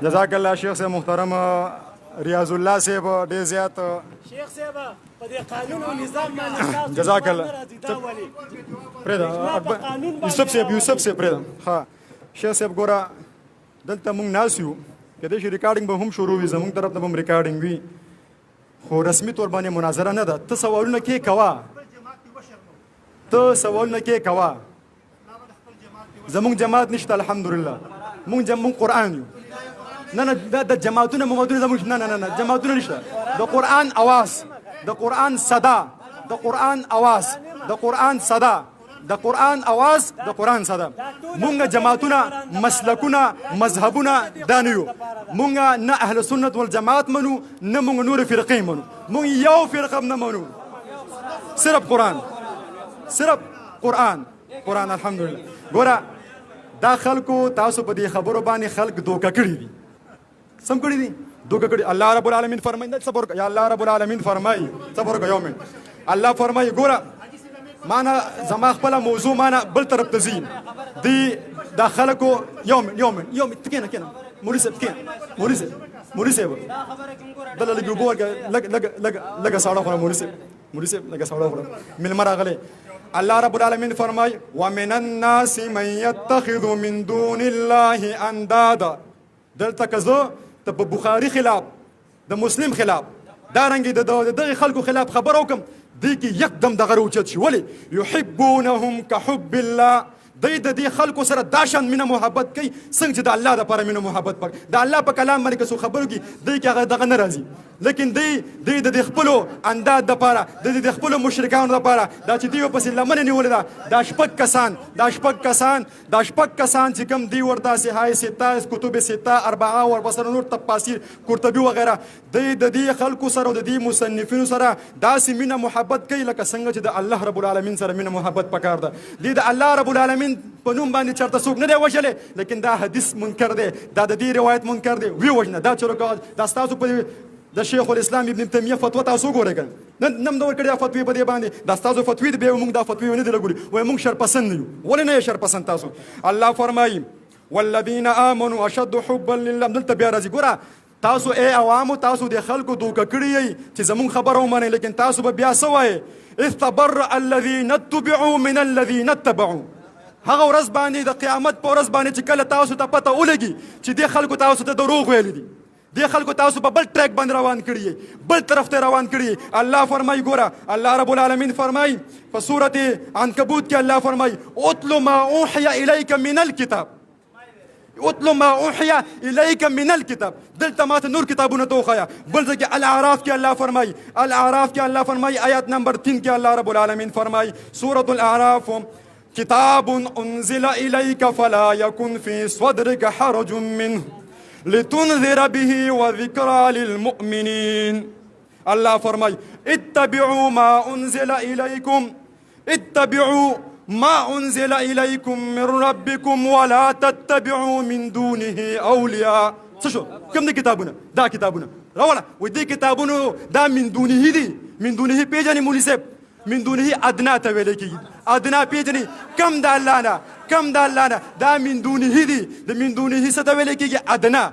جزاک الله شیخ صاحب محترم ریاض الله صاحب ډېر زیات شیخ صاحب په دې قانون او نظام باندې جزاک الله پرېږده یوسف صاحب پرېږده ښه شیخ صاحب ګوره دلته موږ ناست یو کېدای شي ریکارډینګ به هم شروع وي زموږ طرف ته به هم ریکارډینګ وي خو رسمي طور باندې مناظره نه ده ته سوالونه کې کوه زموږ جماعت نشته الحمدلله موږ قرآن یو نه د جماعتونه زموږ نه جماعتونه نشته د قرآن اواز د قرآن صدا د قرآن اواز د قرآن صدا د قرآن اواز د قرآن صدا مونږ جماعتونه مسلکونه مذهبونه دا نه یو مونږ نه اهل سنت والجماعت منو نه مونږ نور فرقې منو مونږ یو فرقه نه منو صرف قرآن الحمدلله ګوره دا خلکو تاسو په دې خبرو باندې خلک دوکه کړي دي سم کړي دي دوکه کړي الله رب العالمین فرمایي صبر یا الله رب العالمین فرمایي صبر کو یوم الله فرمایي ګوره معنا زما خپل موضوع معنا بل طرف ته ځي دی دا خلکو یوم تکینه مولوی صاحب دلته لګي وګور لګ ساړه خو مولوی صاحب لګ ساړه خو ملمر راغله الله رب العالمین فرمای ومن الناس من يتخذ من دون الله اندادا دلته کزو ته په بخاری خلاف د مسلم خلاف دا رنګ د دغه خلکو خلاف خبر وکم دی کې یکدم دغه روچت شي ولی يحبونهم كحب الله دی د دې خلکو سره دا شان مینه محبت کوي څنګه چې د الله دپاره مینه محبت پک د الله په کلام باندې که څو خبرو کې دی کې هغه دغه نه راځي لیکن دی د خپلو انداد دپاره د خپلو مشرکانو دپاره دا چې دوی پسې لمنه نیولې ده دا شپږ کسان چې کوم دی ورته صحای سته کتب سته اربعه ورپسې نور تفاسیر قرطبي وغیره دی د دې خلکو سره او د دې مصنفینو سره داسې مینه محبت کوي لکه څنګه چې د الله رب العالمین سره مینه محبت پکار ده دی د الله رب العالمین په نوم باندې چرته څوک نه دی وژلی لیکن دا حدیث منکر دی دا د دې روایت منکر دی وی وژنه دا چرګ دا ستاسو په د شیخ الاسلام ابن تیمیه فتوا تاسو وګورئ کنه نن دور کړی فتوی په دې باندې دا تاسو فتوی دی به موږ دا فتوی نه دی لګولي وای موږ شرپسند یو ولې نه شرپسند تاسو الله فرمایي والذین آمنوا اشد حبا لله دلته بیا راځي ګوره تاسو ای عوامو تاسو د خلکو دوکه کړی یئ چې زموږ خبره ومنئ لیکن تاسو به بیا څه وایئ اذ تبرأ الذین اتبعوا من الذین اتبعوا هغه ورځ باندې د قیامت په ورځ باندې چې کله تاسو ته پته ولګي چې دې خلکو تاسو ته دروغ ویلي دي دې خلکو تاسو په بل ټریک باندې روان کړي بل طرف ته روان کړي الله فرمایي ګوره الله رب العالمین فرمایي په سورت عنکبوت کې الله فرمایي اتل ما اوحي الیک من الكتاب دلته ماته نور کتابونه ته وښایه بل ځای کې الاعراف کې الله فرمایي آیات نمبر 3 کې الله رب العالمین فرمایي سورة الاعراف كتاب أنزل إليك فلا يكن في صدرك حرج منه لتنذر به وذكرى للمؤمنين الله فرمای اتبعوا ما أنزل إليكم من ربكم ولا تتبعوا من دونه أولياء شو کوم دي کتابونه دا کتابونه راوړه و دې کتابونه دا من دونه پیژنې مولوي صاحب من دونه ادنا ته ویل کېږي ادنا پیژنې کم د الله نه دا من دونه دي د من دونه څه ته ویل کېږي ادنا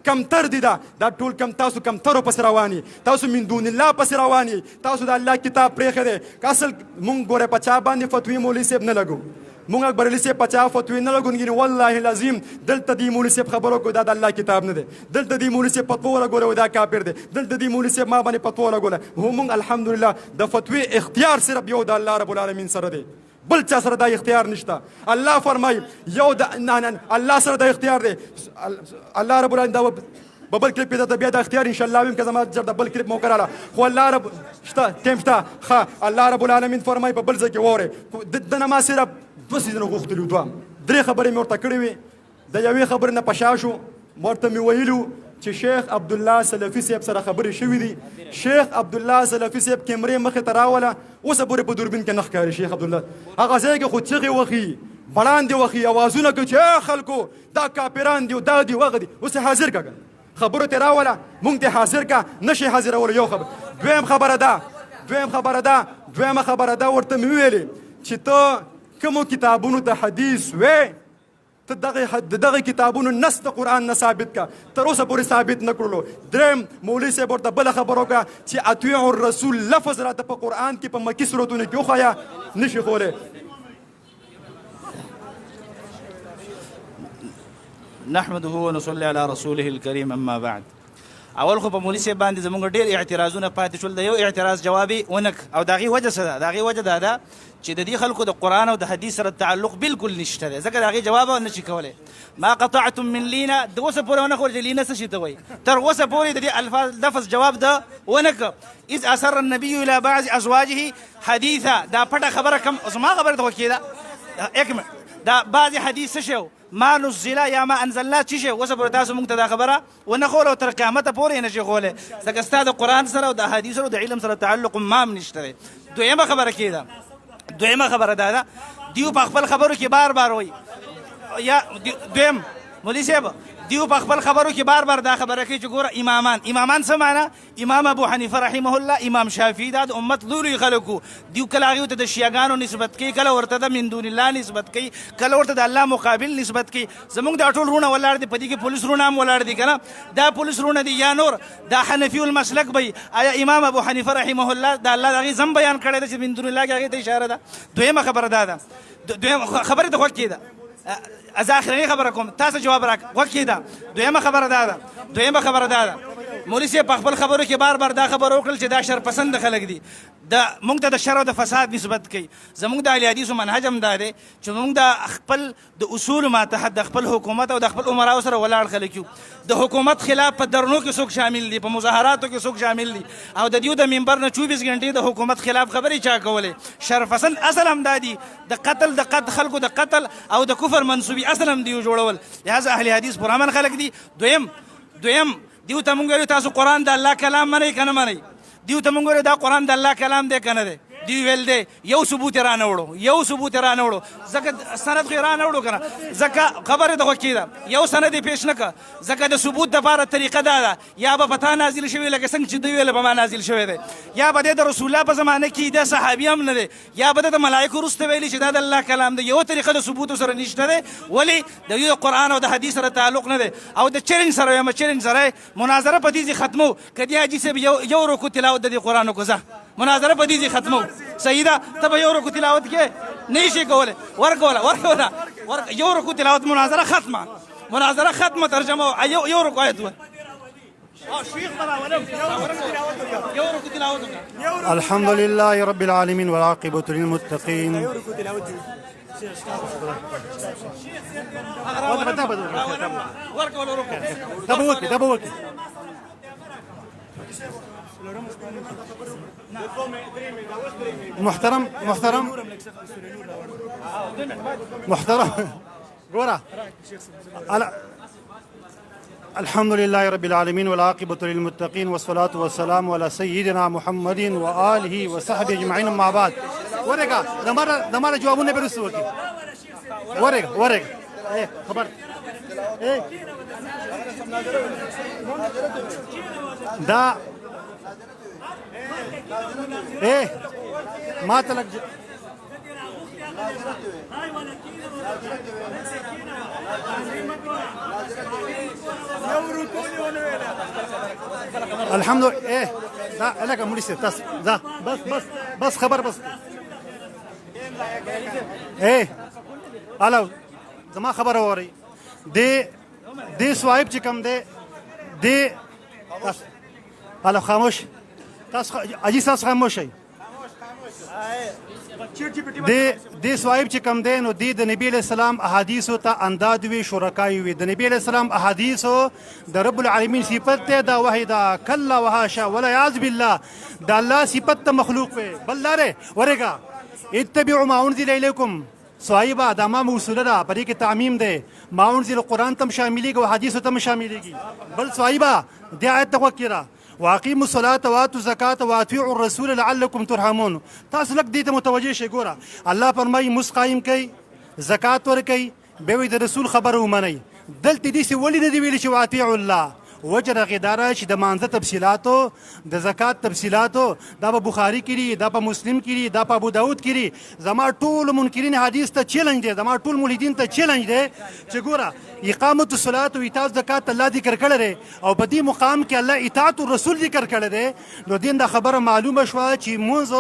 کم تر دي دا ټول تاسو کم ترو پسې رواني تاسو من دون الله پسې رواني تاسو د الله کتاب پرېښی دی اصل مونږ ګوره په چا باندې فتوی مولوي صاحب نه لګو مونږ اکبر علي صاحب په چا فتوی نه لګو والله العظیم دلته دې مولوي صاحب خبرو کو دا د الله کتاب نه دی دلته دې مولوي صاحب فتوا ولګوله دا کافر دی دلته دې مولوي صاحب ما باندې فتوا ولګوله مونږ الحمدلله د فتوی اختیار صرف یو د الله رب العالمین سره دی بل چا سره دا اختیار نشته الله فرمایي یو د الله سره دا اختیار دی الله رب العالمین دا بل کلیپ ته بیا د اختیار ان شاء الله ویم که زما د بل کلیپ مو کراله خو الله رب شته ټیم شته ښه الله رب العالمین فرمایي په بل ځای کې واورئ د نه ما صرف دوه څیزونه غوښتلي دوه درې خبرې مې ورته کړې وې د یوې خبرې نه په شا شو ورته مې ویلي چې شیخ عبدالله سلفي صاحب سره خبرې شوي دي شیخ عبدالله سلفي صاحب کیمرې مخې ته راوله اوسه پورې په دوربین کې نه ښکاري شیخ عبدالله هغه ځای کې خو چغې وخي بړاندې وخي اوازونه کوي چې خلکو دا کاپران دي دا دي وغه دي اوس حاضر که خبرو ته راوله مونږ ته حاضر که نشي حاضرولو یو خبر دویمه خبره ده ورته مې وویلې چې ته کومو کتابونو ته حدیث وې ته دغه کتابونو نص د قرآن نه ثابت کا، تر اوسه پورې ثابت نه کړلو. دریم مولوي صاحب ورته بله خبره وکړه چې اطیعوا الرسول لفظ راته په قرآن کې په مکي سورتونو کې وښایه، نشي کولی. نحمده ونصلي على رسوله الكريم اما بعد. اول خو په مولوي صاحب باندې زمونږ ډېر اعتراضونه پاتې شول، د یو اعتراض جوابي ونک او د هغې وجه څه ده؟ د هغې وجه دا ده چې د دې خلکو د قرآن او د حدیث سره تعلق بالکل نشته دی، ځکه د هغې جواب نه شي کولی. ما قطعتم من لینه د اوسه پورې ونه خوري چې لینه څه شي ته وایي، تر اوسه پورې د دې الفاظ لفظ جواب ده ونه که. اذ اسر النبي الى بعض ازواجه حدیثا، دا پټه خبره کم زما خبره ته وکېده اکمل دا بعضې حدیث څه شی ما نزل یا ما انزلنا چی شی اوسه پورې تاسو موږ ته دا خبره ونه ښوله او تر قیامته پورې یې نه شي ښولی، ځکه ستا د قرآن سره او د احادیث سره او د علم سره تعلق ما هم نشته دی. دویمه خبره کېده، دویمه خبره دا ده دیو په خپل خبرو کې بار بار وایي یا دویم مولوي صاحب دیو په خپل خبرو کې بار بار دا خبره کوي چې ګوره امامان څه معنا؟ امام ابو حنیفه رحمه الله، امام شافعي دا د امت لوی خلکو دیو کله هغې ته د شیعګانو نسبت کوي، کله ورته د من دون الله نسبت کوي، کله ورته د الله مقابل نسبت کوي. زموږ دا ټول رونه ولاړ دي، په دې کې پولیس رونه هم ولاړ دي که نه؟ دا پولیس رونه دي یا نور دا حنفي المسلک به آیا امام ابو حنیفه رحمه الله د الله د هغې ذم بیان کړی ده چې من دون الله کې هغې ته اشاره ده؟ دویمه خبره دا ده، دویمه خبرې ته غوږ کېده، از آخرنی خبره کوم تاسو جواب راک وکیدا. دویمه خبره دا ده مولوي صاحب په خپل خبرو کې بار بار دا خبره وکړل چې دا شر پسند خلک دي، د موږ ته د شر او د فساد نسبت کوي. زموږ د اهل حدیثو منهج هم دا دی چې موږ د خپل د اصول ماتحت د خپل حکومت او د خپل عمراو سره ولاړ خلک یو. د حکومت خلاف په درنو کې څوک شامل دي، په مظاهراتو کې څوک شامل دي، او د دیو د منبر نه 24 غنټې د حکومت خلاف خبرې چا کولې. شر پسند اصل هم دا دي، د قتل خلکو د قتل او د کفر منسوبي اصل هم دیو جوړول، لهذا اهل حدیث پرامن خلک دي. دویم دیو ته مونږ ویلو تاسو قرآن د الله کلام منئ که نه منئ؟ دیو ته مونږ ویلو دا قرآن د الله کلام دی که نه دی؟ دیو ویل دی یو ثبوت یې رانه وړو، ځکه سند خو یې رانه وړو که نه؟ ځکه خبرې ته غوږ کېده، یو سند یې پیش نه که، ځکه د ثبوت دپاره طریقه دا ده یا به په تا نازل شوی لکه څنګه چې دوی ویله په ما نازل شوی دی، یا به دی د رسول الله په زمانه کې د صحابي هم نه دی، یا به د ملایکو وروسته ویلي چې دا د الله کلام دی. یو طریقه د ثبوتو سره نشته دی، ولې د یو قرآن او د حدیث سره تعلق نه دی. او د چیلنج سره وایم، چیلنج سره مناظره په دې ځای ختمو که دې حاجي صاحب یو رکو تلاوت د دې قرآن وکړو، زه مناظره په دې ځای ختمو. صحیح ده؟ ته به یو رکو تلاوت کې نه شي کولی، ورکوله یو رکو تلاوت مناظره ختمه ترجمه یو رکو آیت الحمد لله رب العالمين والعاقبة للمتقين. محترم قورا الحمد لله رب العالمين والعاقبة للمتقين والصلاة والسلام على سيدنا محمد وآله وصحبه أجمعين. مع بعض ورقة دمارة جوابونه برسو وكي ورقة ايه خبر ايه دا ايه ما تلك الحمد لله ايه دا لك مولسي تاس دا بس خبر بس ايه الو زما خبر اوري دي سوايب چې کوم دي الو خاموش تاس اجي تاس خاموش شي دي سوايب چې کوم دي نو د نبی علیہ السلام احادیث ته انداد وی شرکای وی د نبی علیہ السلام احادیث د رب العالمین صفت ته دا وحیدا کلا وحاشا ولا یعذ بالله د الله صفت مخلوق وی بل لاره ورګه اتبعوا ما انزل الیکم صایبه دا ما موصوله ده په دې کې تعمیم دی ما انزل قرآن تم شاملېږي او حدیثو ته شاملېږي بل صایبه دې آیت ته وکړه واقیموا الصلاة واتوا الزکاة واطیعوا الرسول لعلکم ترحمون. تاسو لږ دې ته متوجه شئ. ګوره الله فرمایي مونځ قایم کوي، زکات ورکوي، بیا وایي د رسول خبره ومنئ. دلته داسې ولې نه دي ویلي چې واطیعوا الله وجه د هغې دا ده چې د مانځه تفصیلاتو د زکات تفصیلاتو دا په بخاري کې دي، دا په مسلم کې دي، دا په ابو داود کې دي. زما ټول منکرین حدیث ته چیلنج دی، زما ټول ملحدین ته چیلنج دی چې ګوره اقامت الصلات او ایتاء الزکات الله ذکر کړی دی او په دې مقام کې الله اطاعت الرسول ذکر کړی دی. نو دین دا خبره معلومه شوه چې مونځ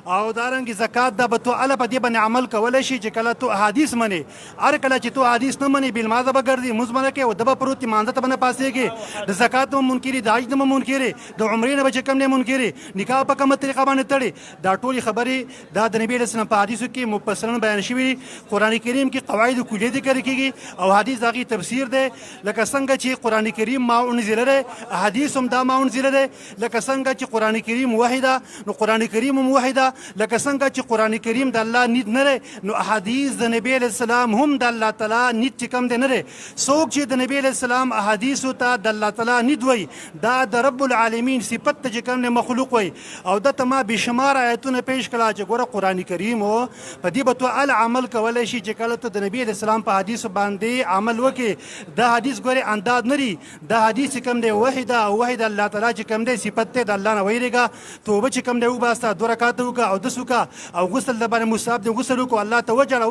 او دارنګې زکات دا به تو الله په دې باندې عمل کولی شي چې کله تو احادیث منې. هر کله چې تو احادیث نه منې بالماذا به ګرځې، مونځ به نه کوې او ده به پروت مانځه ته به نه پاسېږې، د زکات نه منکرې، د حج نه منکرې، د عمرې نه به چې کوم نه منکرې، نکاح په کومه طریقه باندې تړې. دا ټولې خبرې دا د نبي علیه السلام په حدیثو کې مفصلا بیان شوي دي. قرآن کریم کې قواعد کلیه ذکر کېږي او حدیث د هغې تفسیر دی. لکه څنګه چې قرآن کریم ما انزله دی، احادیث هم دا ما انزله دی. لکه څنګه چې قرآن کریم وحی ده نو قرآن کریم هم وحی ده. لکه څنګه چې قرآن کریم د الله نید نه دی نو احادیث د نبي علیه السلام هم د الله تعالی نید چې کوم دی نه دی. څوک چې د نبي علیه السلام احادیثو ته د الله تعالی نید وایي دا د رب العالمین صفت ته چې کوم دی مخلوق وایي. او دته ما بېشمار آیتونه پیش کړه چې ګوره قرآن کریم و په دې به تو عمل کولی شي چې کله ته د نبي علیه السلام په حدیثو باندې عمل وکړې. دا حدیث ګورې انداز نه دي، دا حدیث چې کوم دی وحی ده او وحی د الله تعالی چې کوم دی صفت دی د الله نه ویرېږه. توبه چې کوم دی وباسته، 2 رکعاته وکړه، اودس وکړه او غسل د باندې مستحب دی غسل وکړو، الله ته وجړه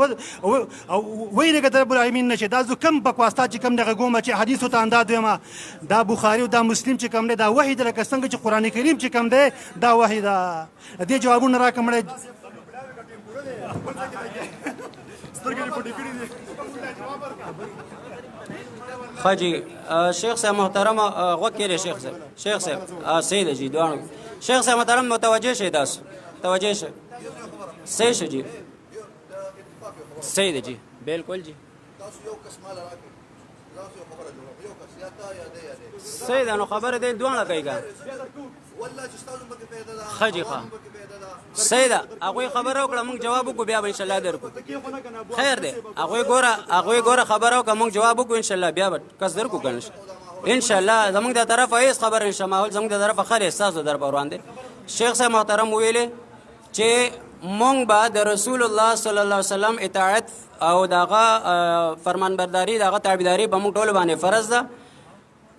او ویرېږه د رب العالمین نه چې دا زه کوم بکواستا چې کوم دی غږومه چې حدیثو ته انداز ویمه. دا بخاري او دا مسلم چې کوم دی دا وحی ده، لکه څنګه چې قرآن کریم چې کوم دی دا وحی ده. دې جوابونه راکړه مړی. خاجی شیخ صاحب محترم غوږ کړئ. شیخ صاحب صحیح ده جی دوانو. شیخ صاحب محترم متوجه شئ، تاسو توجه شئ. صحیح شو جی، صحیح ده جی بالکل جی صحیح ده. نو خبره دی دوانه کوي که ښه جي ښه صحیح ده. هغوی خبره وکړه موږ جواب وکړو بیا به انشاءالله درکړو. خیر دی هغوی ګوره خبره وکړه موږ جواب وکړو انشاءالله بیا به کس درکړو که نه انشاءالله. زموږ د طرفه هېڅ خبره نشه ماحول زموږ د طرفه خیر ستاسو در په وړاندې. شیخ صاحب محترم ویلې چې مونږ به د رسول الله صلی الله علیه وسلم اطاعت او دغه فرمانبرداري دغه تابعداري به موږ ټولو باندې فرض ده.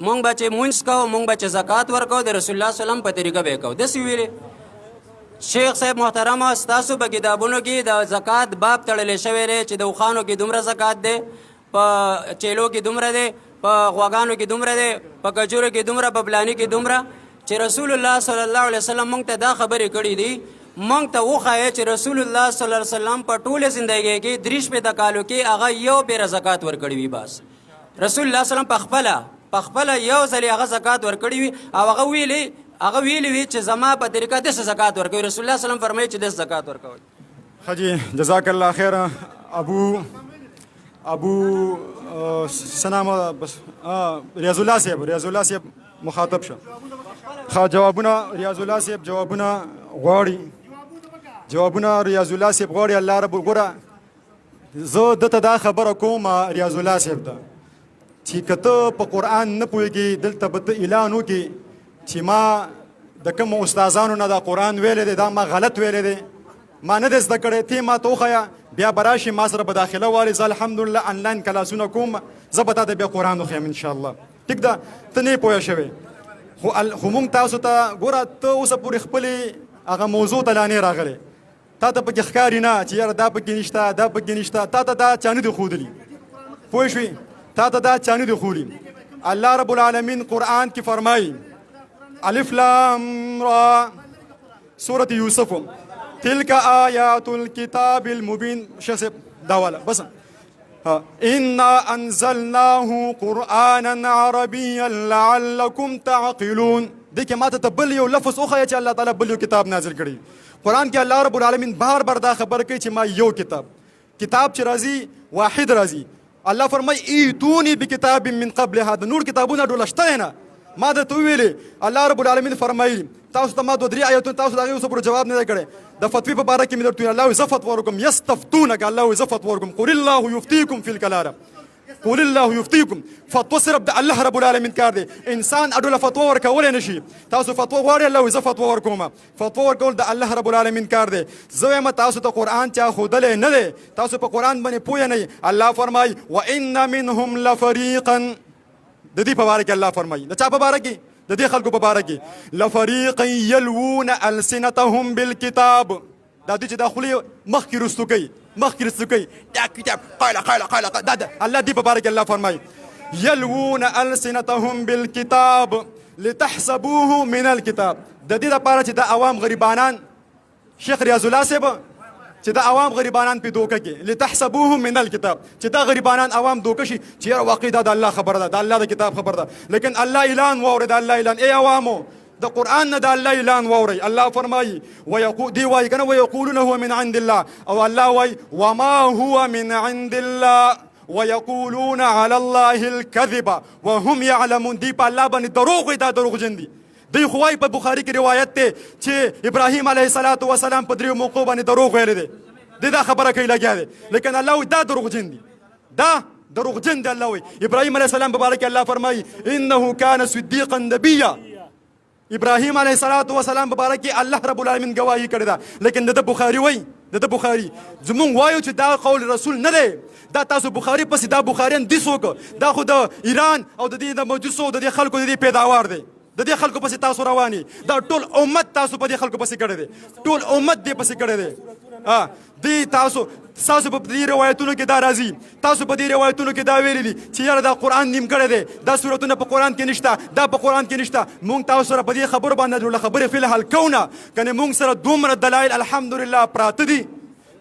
مونږ به چې مونځ کوو، مونږ به چې زکات ورکوو، د رسول الله صلی الله علیه وسلم په طریقه به یې کوو. داسې ویلې شیخ صاحب محترمه ستاسو په کتابونو کې د زکات باب تړلی شوی دی چې د اوښانو کې دومره زکات دی، په چیلو کې دومره دی، په غواګانو کې دومره دی، په کجورو کې دومره، په پلاني کې دومره. چې رسول الله صلی الله علیه وسلم مونږ ته دا خبرې کړي دي، مونږ ته وښایه چې رسول الله صلی الله علیه وسلم په ټوله زندګۍ کې 3 کالو کې هغه یو پیره زکات ورکړی وي. بس رسول الله صلی الله علیه وسلم په خپله یو ځلې هغه زکات ورکړی وي او هغه ویلي وي چې زما په طریقه داسې زکات ورکوي. رسول الله صلی الله علیه وسلم فرمایي چې داسې زکات ورکوئ. حاجی جزاک الله خیر. ابو سنامه بس ریاض الله صاحب مخاطب شه. جوابونه ریاض الله صاحب جوابونه غواړي. ریاض الله صاحب غواړي. الله رب ګوره زه دته دا خبره کوم ریاض الله صاحب ته چې که ته په قرآن نه پوهېږې دلته به ته اعلان وکړې چې ما د کومو استادانو نه دا قرآن ویلی دی، دا ما غلط ویلی دی، ما نه دی زده کړی، ته ما ته وښیه، بیا به راشي ما سره به داخله والې. زه الحمدلله انلاین کلاسونه کوم، زه به تا ته بیا قرآن وښیم انشاءالله. ټیک ده، ته نه یې پوه شوې خو مونږ تاسو ته ګوره ته اوسه پورې خپلې هغه موضوع ته لا نه راغلی، تا ته پکې ښکاري نه چې یاره دا پکې نشته دا پکې نشته، تا ته دا چا نه دي ښودلي. پوه شوې؟ تا ته دا چا نه دي ښودلي. الله رب العالمین قرآن کې فرمایي الف لام را سورة یوسف تلک آیات الكتاب المبین. شیخ صاحب دا والا بس انا انزلناه قرآنا عربیا لعلکم تعقلون. دې کې ماته ته بل یو لفظ وښیه چې الله تعالی بل یو کتاب نازل کړی. قرآن کې الله رب العالمین بار دا خبر کوي چې ما یو کتاب چې راځي واحد راځي. الله فرمایي ایتونی بکتاب من قبل هذا. نور کتابونه ډوله شته نه، ما درته وویلې. الله رب العالمین فرمایي تاسو ته ما 2-3 آیتونه تاسو د هغې اوسه پورې جواب نه دی کړی. د فتوی په باره کې مې درته ویل الله وایي زه فتوا ورکوم. یستفتونک الله وایي زه فتوا ورکوم. قل الله یفتیکم فی الکلالة. قل الله یفتیکم. فتوا صرف د الله رب العالمین کار دی. انسان اډوله فتوا ورکولی نه شي. تاسو فتوا غواړئ الله وایي زه فتوا ورکوم. فتوا ورکول د الله رب العالمین کار دی. زه وایم تاسو ته قرآن چا ښودلی نه دی، تاسو په قرآن باندې پوه نه یئ. الله فرمایي وان منهم لفریقا د دې په باره کې الله فرمایي د چا په باره کې د دې خلکو په باره کې لفریقا یلوون السنتهم بالکتاب دا دوی چې دا خولې مخکې رستو کوي دا کتاب قایله دا الله دې په باره کې الله فرمایي یلوون السنتهم بالکتاب لتحسبوه من الكتاب د دې لپاره چې د عوام غریبانان شیخ ریاض الله صاحب چې د عوام غریبانان په دوکه کې لتحسبوه من الكتاب چې دا غریبانان عوام دوکه شي چې واقع دا د الله خبره ده د الله د کتاب خبره ده لیکن الله اعلان واوري د الله اعلان ای عوامو د قرآن نه د الله اعلان واوري الله فرمایي دی وایي کنه ويقولون هو من عند الله او الله وایي وما هو من عند الله ويقولون على الله الكذب وهم يعلمون دی په الله باندې دروغ دا دروغجن دي دی خوای په بخاری کې روایت ته چې ابراهیم علیه السلام په دریو موقعو باندې دروغ ویل دي دا خبره کوي لګیا دي لیکن الله دا دروغجن دي دا دروغجن دي الله وي ابراهیم علیه السلام مبارک الله فرمایي انه كان صديقا نبيا ابراهیم علیه السلام مبارک الله رب العالمین گواهی کړی دا لیکن د بخاری وای د بخاری زمون وایو چې دا قول رسول نه دی دا تاسو بخاری پسې دا بخاریان دي څوک دا خو د ایران او د دې د مجوسو د خلکو د پیداوار دی د دې خلکو پسې تاسو رواني دا ټول امت تاسو په دې خلکو پسې کړی دی ټول امت دې پسې کړی دی دی تاسو په دې روایتونو کې دا راځي تاسو په دې روایتونو کې دا ویلي دي چې یاره دا قرآن نیم کړی دی دا سورتونه په قرآن کې نشته دا په قرآن کې نشته مونږ تاسو سره په دې خبرو باندې خبرې فی الحال کوو کنه مونږ سره دومره دلایل الحمدلله پراته دي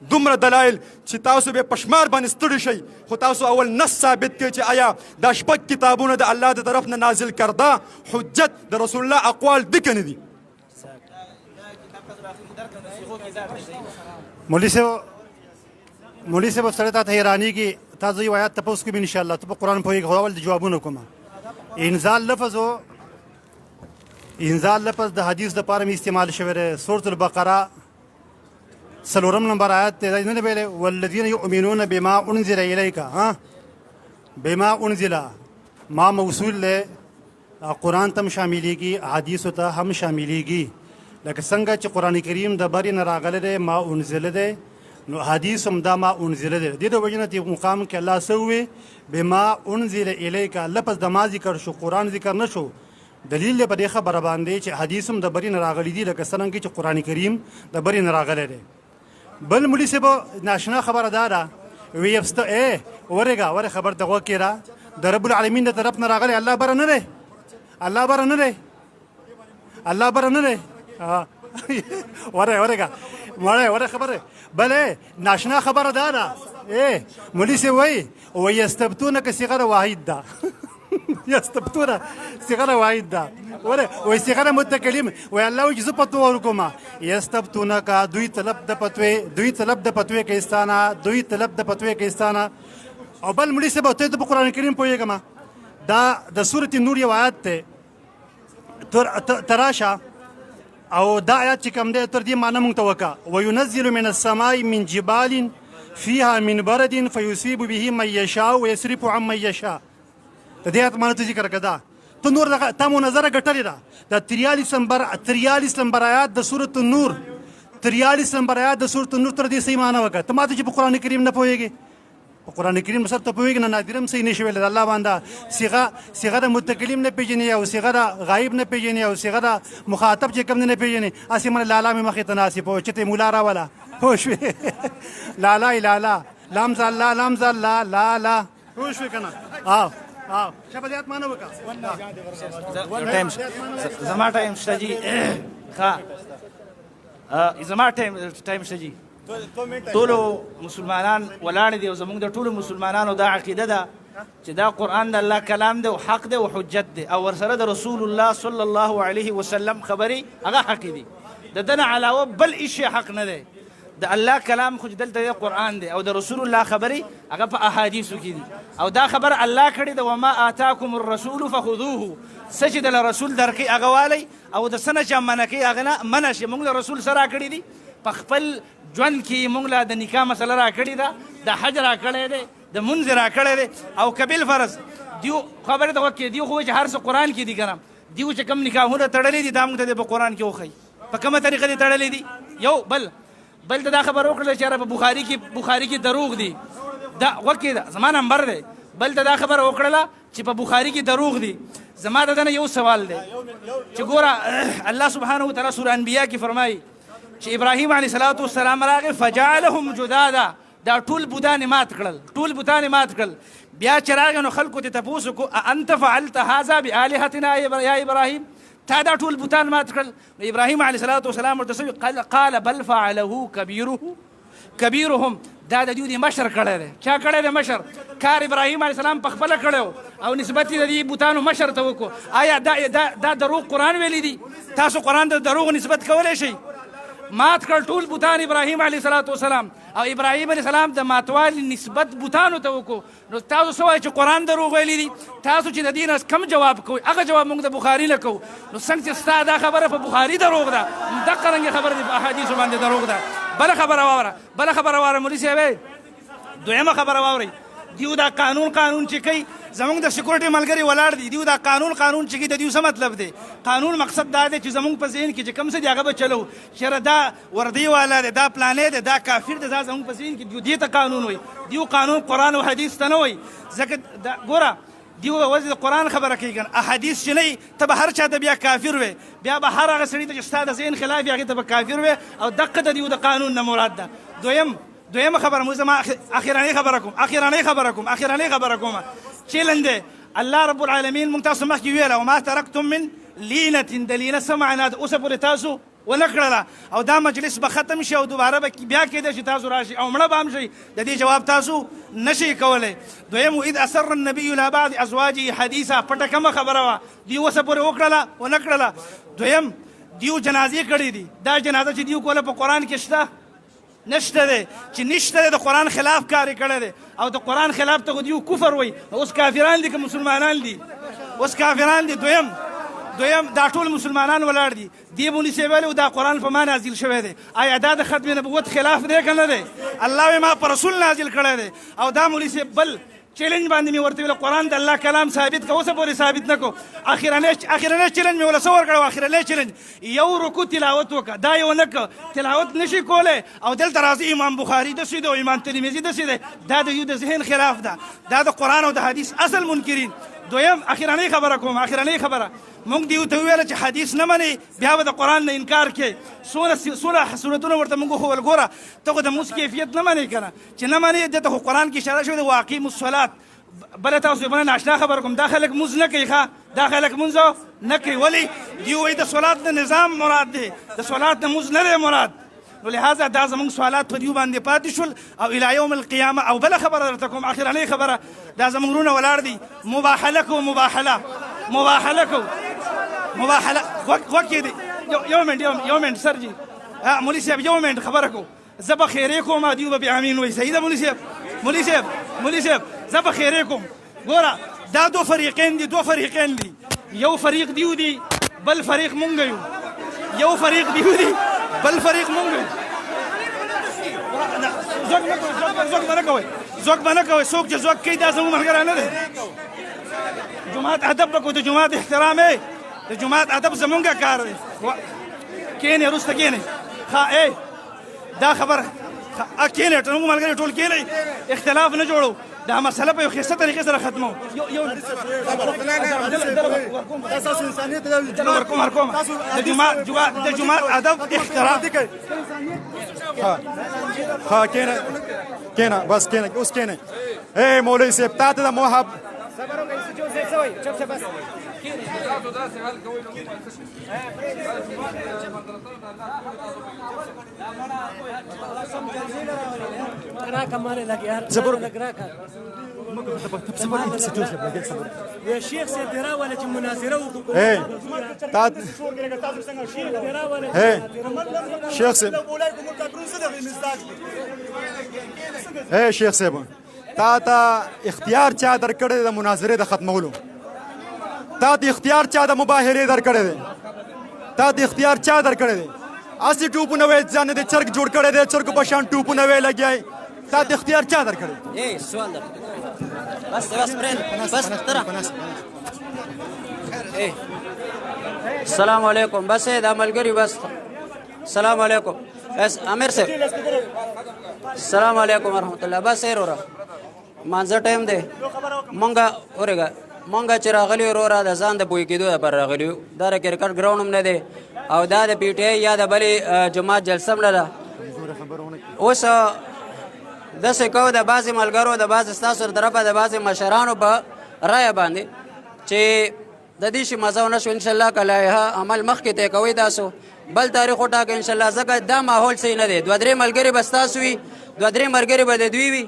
دومره دلایل چې تاسو به پشمار باندې ستړي شئ خو تاسو اول نص ثابت کړئ چې آیا دا شپږ کتابونه د الله د طرف نه نازل کرده حجت د رسول الله اقوال دي که نه دي مولوي صاحب سره تا ته حیرانېږي تا زه یو آیات تپوس کوم انشاءالله ته په قرآن پوهېږې خو اول د جوابونه کومه انزال لفظ د حدیث دپاره مې استعمال شوی دی سورة البقره 4 نمبر آیات ته نه ویلې والذین یؤمنون بما انزل الیک بما انزل ما موصول له قرآن تم شاملېږي حدیثو ته هم شاملېږي لکه څنګه چې قرآن کریم د برې نه راغلی دی ما انزل دی نو حدیث هم دا ما انزل دی د دې د وجې نه دې مقام کې الله څه ووی بما انزل الیک لفظ د ما ذکر شو قرآن ذکر نه شو دلیل په دې خبره باندې چې حدیث هم د برې نه راغلی دی لکه څرنګه چې قرآن کریم د برې نه راغلی دی بل مولوي صاحب ناشنا خبره دا ده ویبسته ورګه خبر ته غوږ کېږه د رب العالمین د طرف نه راغلی الله بره نه دی الله بره نه دی ورګه خبره بله ناشنا خبره دا ده مولوي صاحب وایي ویستبتونک صیغه واحد ده یستبتونه صیغه واحد ده وای صیغه متکلم وای الله وجه زه پتو ورکوما یستبتونک دوی طلب د پتوې کېستانه او بل مولوي صاحب ته د قرآن کریم پوهېږم دا د سورة نور یو آیات ته تراشه او دا آیات چې کوم دی تر دې معنی مونږ ته وکړه وینزل من السماء من جبال فيها من برد فيصيب به من يشاء ويصرف عن من يشاء د دې آیات معنی ته ذکر کړه ته نور تا مناظره ګټلې ده د 43 نمبر آیات د سورة النور 43 نمبر آیات د سورة النور تر دې صحیح معنی وکړه ته ماته چې په قرآن کریم نه پوهېږې په قرآن کریم سره ته پوهېږې نه نادرم صحیح نشي ویلی د الله باندې صیغه د متکلم نه پېژنې او صیغه د غایب نه پېژنې او صیغه د مخاطب چې کوم نه پېژنې هسې من لالا مې مخې ته ناستې پوه چې ته مولا راوله پوه شوې لالا لامز الله لا پوه شوې که نه شبدیات معنی وکړه زما ټایم شته جي زما ټایم شته جي ټولو مسلمانان ولاړ دي او زموږ د ټولو مسلمانانو دا عقیده ده چې دا قرآن د الله کلام دی او حق دی او حجت دی او ورسره د رسول الله صلی الله علیه وسلم خبرې هغه حق دي د دنه علاوه بل هیڅ حق نه دی د الله کلام خو دلته قرآن دی او د رسول الله خبرې هغه په احادیثو کې دي او دا خبر الله کړې ده وما آتاکم الرسول فخذوه څه چې د رسول درکې هغه والی او د څه نه چې منع کوي هغه نه منع شي موږ له رسول سره کړي دي په خپل ژوند کې موږ له د نکاح مسله را کړې ده د حج را کړی دی د منځ را کړی دی او کبیل فرض دیو خبره ته وکړي دیو خو چې هر څه قرآن کې دي که نه دیو چې کوم نکاحونه تړلي دي دا موږ ته په قرآن کې وښایي په کومه طریقه دي تړلي دي یو بل ته دا خبر وکړله چې یاره په بخاري کې دروغ دي دا وکړي ده زما نمبر دی بل ته دا خبره وکړله چې په بخاري کې دروغ دي. زما د دنه یو سوال دی چې ګوره الله سبحانه وتعالی سوره انبیاء کې فرمایي چې ابراهیم علیه السلام راغی فجعلهم جدادا، دا ټول بوتان مات کړل. بیا چې راغی نو خلکو ته تپوس وکړو انت فعلت هذا بآلهتنا یا ابراهیم، تا دا ټول بوتان مات کړل؟ ابراهیم علیه السلام ورته قال بل فعله کبیرهم، دا د دوی مشر کړی دی. چا کړی دی مشر؟ کار ابراهیم علیه السلام په خپله کړی او نسبت یې د دې بوتانو مشر ته وکړو. آیا دا دروغ قرآن ویلی دي؟ تاسو قرآن د دروغ نسبت کولی شئ؟ مات کړ ټول بوتان ابراهیم علیه السلام او ابراهیم علیه السلام د ماتوالي نسبت بوتانو ته وکړو. نو تاسو څه وایئ چې قرآن دروغ ویلی دي؟ تاسو چې د دې نه کم جواب کوئ هغه جواب موږ د بخاري نه کوو. نو څنګه چې ستا دا خبره په بخاري دروغ ده، دقه رنګې خبره دې په احادیثو باندې دروغ ده. بله خبره واوره مولوي صاحب. دویمه خبره واورئ، دیو دا قانون چې کوي زمونږ د سکیورټي ملګري ولاړ دي، دیو دا قانون چې کوي د دیو څه مطلب دی؟ قانون مقصد دا دی چې زمونږ په ذهن کې چې کوم څه دی هغه به چلو. چېرې دا وردی والا دی، دا پلانې دی، دا کافر دی، دا زمونږ په ذهن کې دیو دې ته قانون وایي. دیو قانون قرآن او حدیث ته نه وایي. ځکه ګوره دیو وځي د قرآن خبره کوي کنه، احادیث چې نه ته به هر چا ته بیا کافر وې، بیا به هر هغه سړي ته چې ستا د ذهن خلاف وي هغې ته به کافر وې، او دقه د دیو د قانون نه مراد ده. دویمه خبره موږ زما اخیرانۍ خبره کوم چیلنج دی. الله رب العالمین موږ تاسو مخکې ویله وما ترکتم من لینة، د لینه څه معنا ده؟ اوسه پورې تاسو ونه کړله او دا مجلس به ختم شي او دوباره به بیا کېدی چې تاسو راشي او مړه به هم شئ، د دې جواب تاسو نشئ کولی. دویم اذ اسر النبي الى بعض ازواجه حدیثا، پټه کومه خبره وه دیو اوسه پورې وکړله ونه کړله. دویم دیو جنازې کړې دي، دا جنازه چې دیو کوله په قرآن کې شته نشته دی؟ چې نشته دی د قرآن خلاف کار کړی دی او د قرآن خلاف ته دیو کفر وایي. اوس کافران دي که مسلمانان دي؟ اوس کافران دي. دویم دا ټول مسلمانان ولاړ دي. دی مولوي صاحب ویلي دا قرآن په ما نازل شوی دی، آیا دا د ختم نبوت خلاف دی که نه دی؟ الله وایي ما په رسول نازل کړی دی. او دا مولوي صاحب بل چیلنج باندې مې ورته ویل قرآن د الله کلام ثابت که، اوسه پورې ثابت نه کو. اخرنی چیلنج مې وله څه ورکړی و؟ اخرنی چیلنج یو رکو تلاوت وکړه، دا یې ونه کړه، تلاوت نشي کولی او دلته راځي امام بخاري داسې دی او امام ترمذي داسې دی. دا د یو د ذهن خلاف ده، دا د قرآن او د حدیث اصل منکرین. دویم اخرنۍ خبره موږ دیو ته وویله چې حدیث نه منې بیا به د قرآن نه انکار کوې. څونه صورتونه ورته موږ وښول. ګوره ته خو د مونځ کیفیت نه منې که نه، چې نه منې دې ته خو قرآن کې اشاره شوې ده واقیم الصلات. بله تاسو بله ناشنا خبره کوم، دا خلک مونځ نه کوي، دا خلک مونځ نه کوي. ولې؟ دیو وایي د صلات د نظام مراد دی، د صلات د مونځ نه دی مراد. نو لہذا دا زمونږ سوالات په دیو باندې پاتې شول او الی یوم القیامه. او بله خبره درته کوم، اخرنۍ خبره، دا زمونږ وروڼه ولاړ دي، مباحله کوو وکې دي. یو منټ سر جي مولوي صاحب یو منټ خبره کوو. زه به خیرې کوم دیو به بیا امین وایي. صحیح ده مولوي صاحب زه به خیرې کوم. ګوره دا دو فریقین دي، یو فریق دیو دي بل فریق مونږ یو، یو فریق دیو دي بل فریق مونږ یو. زوګ به نه کوئ. څوک چې زوګ کوي دا زموږ ملګری نه دی. جماعت ادب به کوو، د جماعت احترام یې، د جماعت ادب زمونږ کار دی. کښېنئ وروسته کښېنئ. دا خبره کښېنئ، زموږ ملګري ټول کښېنئ، اختلاف نه جوړو، دا مسله په یو ښایسته طریقې سره ختمو. تاسو انسانیت ورکوم د جماعت ادب احترام. کېنه بس کېنه اوس کېنه. ای مولوي صاحب تا ته د محب ग्राहक हमारे लगे यार ग्राहक يا شيخ سيدرا ولا مناظره وكم شیخ صاحب تا ته اختیار چا درکړی د مناظرې د ختمولو؟ تا ته اختیار چا د مباهلې درکړی دی؟ تا ته اختیار چا درکړی دی؟ اسی ټوپونه وې ځان دې چرګ جوړ کړی دی، چرګ په شان ټوپونه وې لګیای. تا ته اختیار چا درکړی؟ سوال ده بس ترى السلام علیکم. بس دا ملګری بس السلام علیکم. بس امیر صاحب السلام علیکم ورحمۃ اللہ. بس ورا مانځه ټایم دی مونږه اورګه مونږه چې راغلی وروره د ځان د پوه کېدو لپاره راغلي یو دا د کرکټ ګراونډ هم نه دی او دا د پی ټی آی یا د بلې جماعت جلسه هم نه ده اوس داسې کوو د بعضې ملګرو د بعضې ستاسو د طرفه د بعضې مشرانو په رایه باندې چې د دې شي مزه ونه شو انشاءالله که لایحه عمل مخکې طی کوئ تاسو بل تاریخ وټاکئ انشاءالله ځکه دا ماحول صحیح نه دی دوه درې ملګري به ستاسو وي دوه درې ملګري به د دوی وي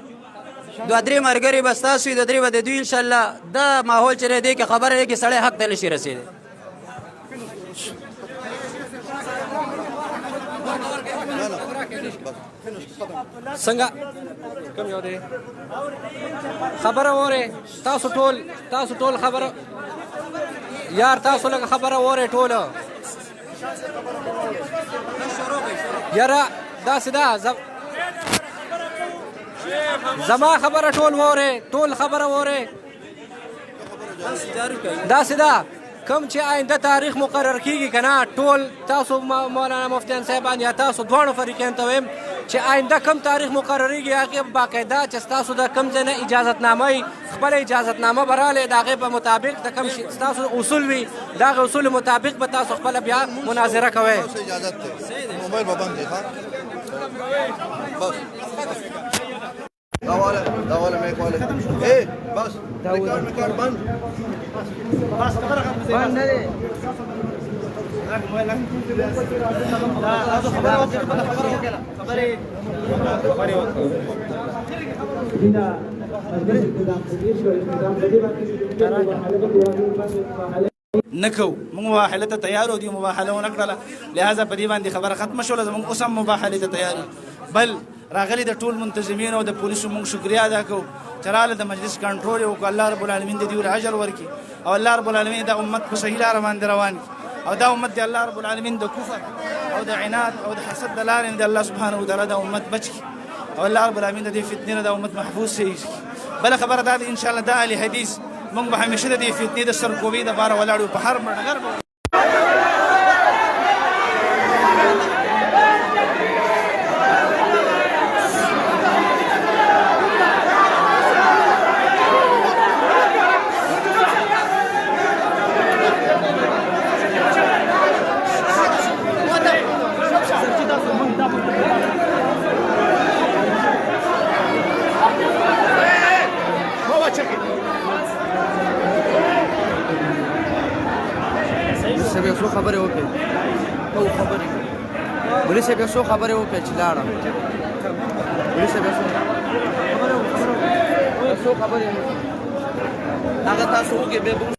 دوه درې ملګري به ستاسو وي دوه درې به د دوی انشاءالله دا ماحول چې دی کې خبره دی کې سړی حق ته نشي رسېدی څنګه کوم یو دی خبره وره تاسو ټول خبره یار تاسو لږ خبره وره ټوله یاره داسې ده زما خبره ټول خبره وره داسې ده کوم چې آینده تاریخ مقرر کیږي کنه ټول تاسو مولانا مفتیان صاحبان یا تاسو دواړو فریقین ته وایم چې آینده کم تاریخ مقرریږي هغې باقاعده چې ستاسو د کم ځای نه اجازتنامه وي خپله اجازتنامه به رالی د هغې په مطابق د کم ستاسو اصول وي د هغې اصولو مطابق به تاسو خپله بیا مناظره کوئ موبایل به بند دی دا والا میک والا بس ریکارډ بند بند نه دی نکو موږ مباحله ته تیار او دی مباحله ونه کړله لهذا په دې باندې خبره ختمه شوله زموږ اوس هم مباحلې ته تیار بل راغلي د ټول منتظمینو او د پولیسو موږ شکریا ادا کوو چې راله د مجلس کنټرول یې وکړو الله رب العالمین د دوی اجر ورکړي او الله رب العالمین د امت په صحیح لاره باندې روان کړي او دا امت د الله رب العالمین د کفر او د عناد او د حسد د لارې د الله سبحانه وتعالی د امت بچ کړي او الله رب العالمین د دې فتنې نه د امت محفوظ شي بله خبره دا ده ان شاء الله دا اهل حدیث موږ به همیشه د دې فتنې د سرکوبۍ دپاره ولاړ یو په هر ډګر خبرې وکړې ولې صاحب یو څو خبرې وکړې چې لاړه ولې صاحب یو څو خبرې هغه تاسو وکړې